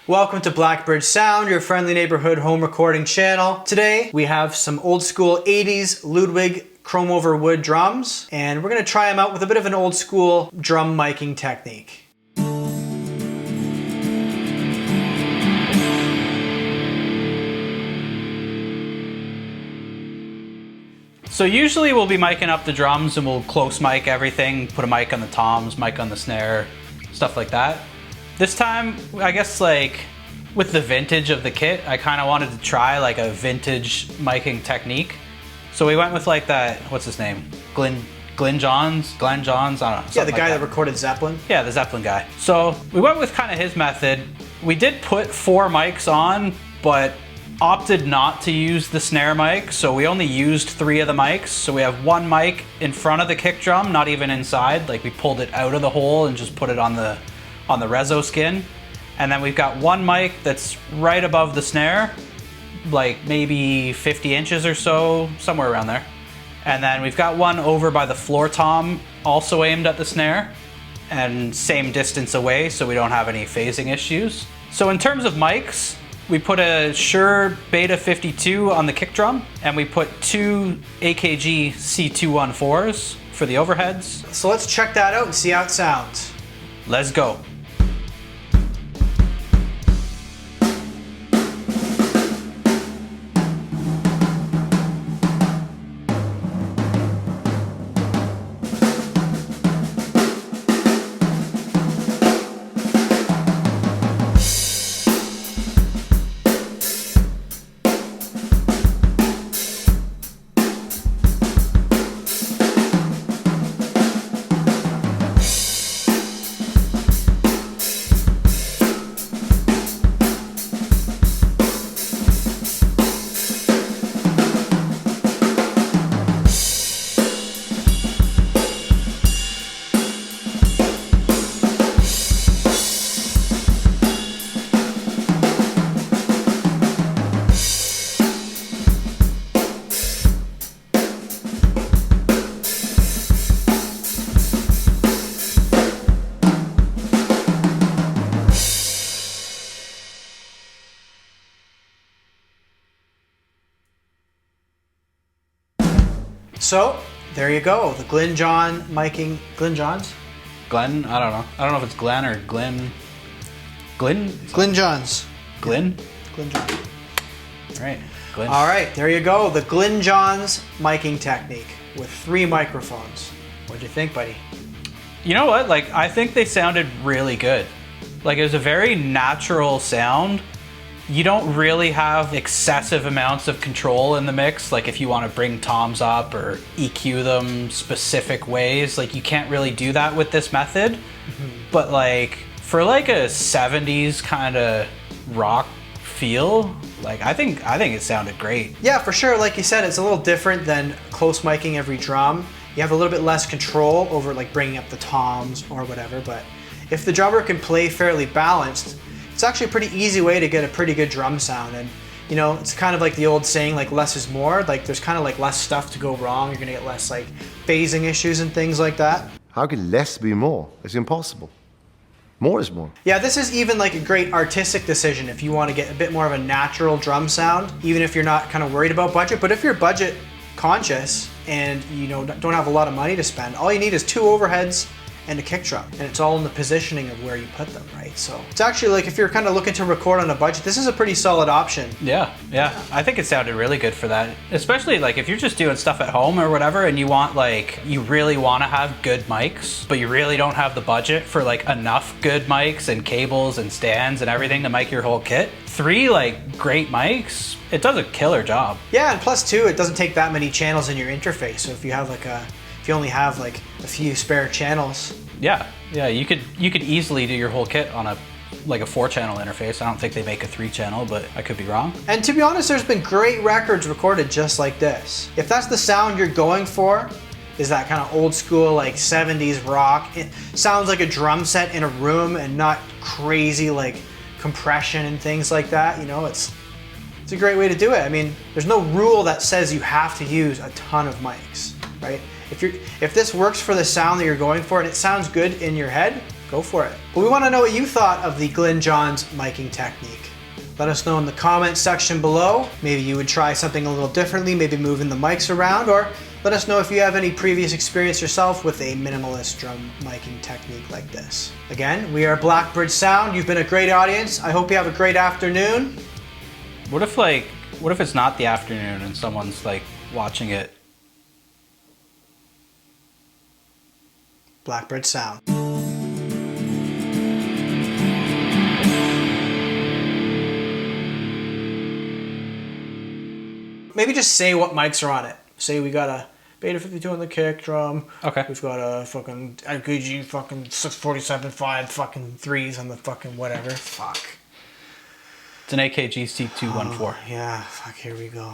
Welcome to Blackbird Sound, your friendly neighborhood home recording channel. Today we have some old school 80s Ludwig chrome over wood drums, and we're gonna try them out with a bit of an old school drum miking technique. So usually we'll be miking up the drums and we'll close mic everything, put a mic on the toms, mic on the snare, stuff like that. This time, I guess like with the vintage of the kit, I kind of wanted to try like a vintage miking technique. So we went with like that, what's his name? Glyn Johns, I don't know. Yeah, the guy that recorded Zeppelin. Yeah, the Zeppelin guy. So we went with kind of his method. We did put 4 mics on, but opted not to use the snare mic, so we only used 3 of the mics. So we have 1 mic in front of the kick drum, not even inside. Like we pulled it out of the hole and just put it on the reso skin. And then we've got 1 mic that's right above the snare, like maybe 50 inches or so, somewhere around there. And then we've got 1 over by the floor tom, also aimed at the snare, and same distance away, so we don't have any phasing issues. So in terms of mics, we put a Shure Beta 52 on the kick drum, and we put 2 AKG C214s for the overheads. So let's check that out and see how it sounds. Let's go. So there you go, the Glyn Johns miking. Glyn Johns? Glenn? I don't know. I don't know if it's Glenn or Glyn. Glyn? Glyn Johns. Glyn? Glyn Johns. All right, Glyn. All right, there you go, the Glyn Johns miking technique with 3 microphones. What'd you think, buddy? You know what? Like, I think they sounded really good. Like, it was a very natural sound. You don't really have excessive amounts of control in the mix. Like if you want to bring toms up or EQ them specific ways, like you can't really do that with this method. But like for like a 70s kind of rock feel, like I think it sounded great. Yeah, for sure. Like you said, it's a little different than close miking every drum. You have a little bit less control over like bringing up the toms or whatever, but if the drummer can play fairly balanced, it's actually a pretty easy way to get a pretty good drum sound. And you know, it's kind of like the old saying, like less is more. Like there's kind of like less stuff to go wrong. You're gonna get less like phasing issues and things like that. How can less be more? It's impossible. More is more. Yeah, this is even like a great artistic decision if you want to get a bit more of a natural drum sound, even if you're not kind of worried about budget. But if you're budget conscious and you know don't have a lot of money to spend, all you need is 2 overheads and a kick drum, and it's all in the positioning of where you put them, right? So it's actually like if you're kind of looking to record on a budget, this is a pretty solid option. Yeah. I think it sounded really good for that. Especially like if you're just doing stuff at home or whatever and you want like, you really want to have good mics, but you really don't have the budget for like enough good mics and cables and stands and everything to mic your whole kit. 3 like great mics, it does a killer job. Yeah, and plus too, it doesn't take that many channels in your interface. So if you have like if you only have like a few spare channels. Yeah, you could easily do your whole kit on a 4-channel interface. I don't think they make a 3-channel, but I could be wrong. And to be honest, there's been great records recorded just like this. If that's the sound you're going for, is that kind of old school like 70s rock. It sounds like a drum set in a room and not crazy like compression and things like that. You know, it's a great way to do it. I mean, there's no rule that says you have to use a ton of mics, right? If this works for the sound that you're going for and it sounds good in your head, go for it. But we want to know what you thought of the Glyn Johns miking technique. Let us know in the comments section below. Maybe you would try something a little differently, maybe moving the mics around, or let us know if you have any previous experience yourself with a minimalist drum miking technique like this. Again, we are Blackbird Sound. You've been a great audience. I hope you have a great afternoon. What if it's not the afternoon and someone's like watching it? Blackbird Sound. Maybe just say what mics are on it. Say we got a Beta 52 on the kick drum. Okay. We've got a fucking AKG fucking 647.5 fucking 3s on the fucking whatever. Fuck. It's an AKG C214. Oh, yeah, fuck, here we go.